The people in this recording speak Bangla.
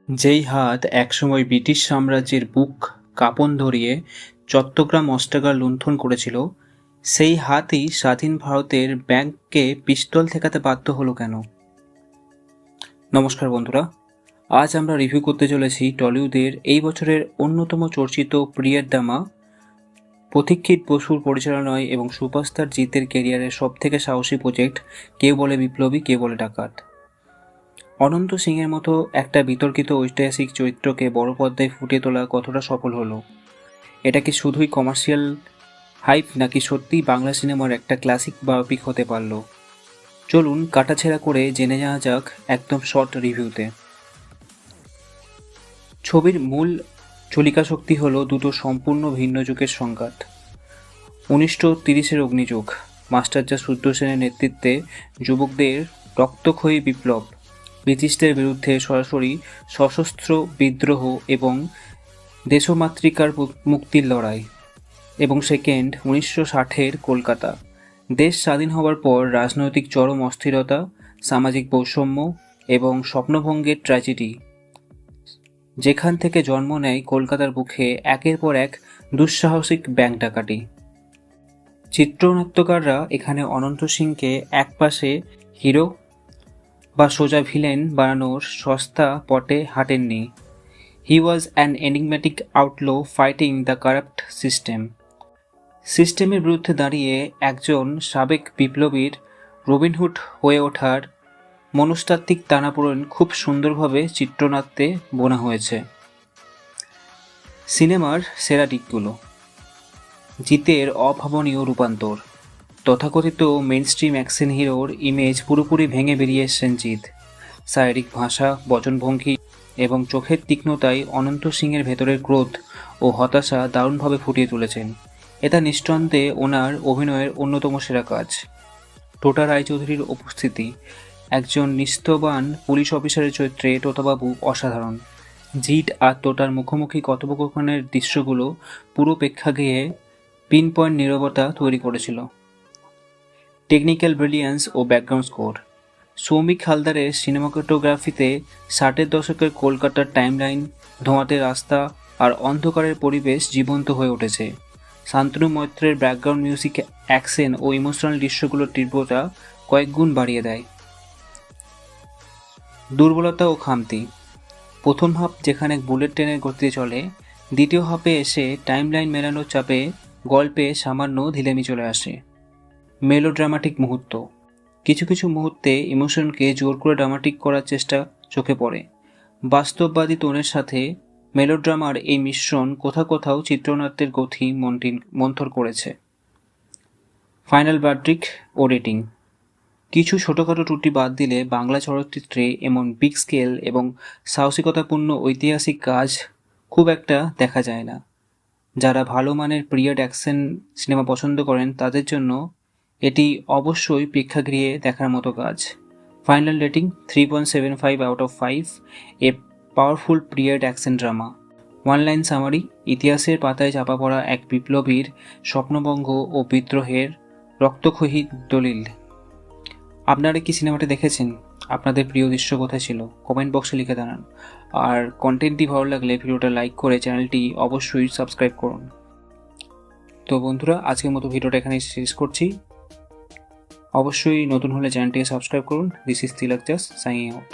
যেই হাত একসময় ব্রিটিশ সাম্রাজ্যের বুক কাঁপন ধরিয়ে চট্টগ্রাম অস্ত্রাগার লুণ্ঠন করেছিল, সেই হাতই স্বাধীন ভারতের ব্যাংককে পিস্তল ঠেকাতে বাধ্য হলো কেন? নমস্কার বন্ধুরা, আজ আমরা রিভিউ করতে চলেছি টলিউডের এই বছরের অন্যতম চর্চিত পিরিয়ড ড্রামা পথিকৃৎ বসুর পরিচালনায় এবং সুপারস্টার জিতের ক্যারিয়ারের সবথেকে সাহসী প্রজেক্ট কেউ বলে বিপ্লবী, কেউ বলে ডাকাত। অনন্ত সিংয়ের মতো একটা বিতর্কিত ঐতিহাসিক চরিত্রকে বড় পর্দায় ফুটিয়ে তোলা কতটা সফল হলো? এটা কি শুধুই কমার্শিয়াল হাইপ, নাকি সত্যিই বাংলা সিনেমার একটা ক্লাসিক বায়োপিক হতে পারল? চলুন কাটাছেঁড়া করে জেনে যাওয়া যাক একদম শর্ট রিভিউতে। ছবির মূল চলিকা শক্তি হলো দুটো সম্পূর্ণ ভিন্ন যুগের সংঘাত। 1930-এর অগ্নিযুগ, মাস্টারজা সূর্য সেনের নেতৃত্বে যুবকদের রক্তক্ষয়ী বিপ্লব, ব্রিটিশদের বিরুদ্ধে সরাসরি সশস্ত্র বিদ্রোহ এবং দেশমাতৃকার মুক্তির লড়াই। এবং সেকেন্ড, 1960-এর কলকাতা, দেশ স্বাধীন হওয়ার পর রাজনৈতিক চরম অস্থিরতা, সামাজিক বৈষম্য এবং স্বপ্নভঙ্গের ট্র্যাজেডি, যেখান থেকে জন্ম নেয় কলকাতার বুকে একের পর এক দুঃসাহসিক ব্যাংক ডাকাতি। চিত্রনাট্যকাররা এখানে অনন্ত সিংকে একপাশে হিরো বা সোজা ভিলেন বানানোর সস্তা পটে হাঁটেননি। He was an enigmatic outlaw fighting the corrupt system. সিস্টেমের বিরুদ্ধে দাঁড়িয়ে একজন সাবেক বিপ্লবীর রবিনহুড হয়ে ওঠার মনস্তাত্ত্বিক টানাপোড়েন খুব সুন্দরভাবে চিত্রনাট্যে বোনা হয়েছে। সিনেমার সেরা দিকগুলো: জিতের অভাবনীয় রূপান্তর। তথাকথিত মেইনস্ট্রিম অ্যাকশন হিরোর ইমেজ পুরোপুরি ভেঙে বেরিয়ে এসেছেন জিৎ। শারীরিক ভাষা, বচনভঙ্গি এবং চোখের তীক্ষ্ণতায় অনন্ত সিংয়ের ভেতরের ক্রোধ ও হতাশা দারুণভাবে ফুটিয়ে তুলেছেন। এটা নিঃসন্দেহে ওনার অভিনয়ের অন্যতম সেরা কাজ। টোটা রায়চৌধুরীর উপস্থিতি, একজন নিস্তবান পুলিশ অফিসারের চরিত্রে টোটাবাবু অসাধারণ। জিৎ আর টোটার মুখোমুখি কথোপকথনের দৃশ্যগুলো পুরো প্রেক্ষাগৃহে পিন পয়েন্ট নীরবতা তৈরি করেছিল। টেকনিক্যাল ব্রিলিয়ান্স ও ব্যাকগ্রাউন্ড স্কোর। সৌমিক হালদারের সিনেমাটোগ্রাফিতে 60-এর দশকের কলকাতার টাইমলাইন, ধোঁয়াতে রাস্তা আর অন্ধকারের পরিবেশ জীবন্ত হয়ে উঠেছে। শান্তনু মৈত্রের ব্যাকগ্রাউন্ড মিউজিক অ্যাকশন ও ইমোশনাল দৃশ্যগুলোর তীব্রতা কয়েক গুণ বাড়িয়ে দেয়। দুর্বলতা ও খামতি। প্রথম হাফ যেখানে বুলেট ট্রেনের গতিতে চলে, দ্বিতীয় হাফে এসে টাইমলাইন মেলানোর চাপে গল্পে সামান্য ঢিলেমি চলে আসে। মেলোড্রামাটিক মুহূর্ত। কিছু কিছু মুহূর্তে ইমোশনকে জোর করে ড্রামাটিক করার চেষ্টা চোখে পড়ে। বাস্তববাদী টোনের সাথে মেলোড্রামার এই মিশ্রণ কোথাও কোথাও চিত্রনাট্যের গতি মন্থর করেছে। ফাইনাল ভার্ডিক্ট ও রেটিং। কিছু ছোটোখাটো ত্রুটি বাদ দিলে বাংলা চলচ্চিত্রে এমন বিগ স্কেল এবং সাহসিকতাপূর্ণ ঐতিহাসিক কাজ খুব একটা দেখা যায় না। যারা ভালো মানের পিরিয়ড অ্যাকশন সিনেমা পছন্দ করেন তাদের জন্য এটি অবশ্যই প্রেক্ষাগৃহে দেখার মতো কাজ। Final rating 3.75 out of 5, a powerful period action drama. One line summary: ইতিহাসের পাতায় চাপা পড়া এক বিপ্লবীর স্বপ্নভঙ্গ ও বিদ্রোহের রক্তক্ষয়ী দলিল। আপনারা কি সিনেমাটি দেখেছেন? আপনাদের প্রিয় দৃশ্য কোথায় ছিল? কমেন্ট বক্সে লিখে জানান। আর কন্টেন্টটি ভালো লাগলে ভিডিওটা লাইক করে চ্যানেলটি অবশ্যই সাবস্ক্রাইব করুন। তো বন্ধুরা, আজকের মতো ভিডিওটা এখানেই শেষ করছি। অবশ্যই নতুন হলে চ্যানেলটিকে সাবস্ক্রাইব করুন। দিস ইজ তিলক জাস সাইনিং আউট।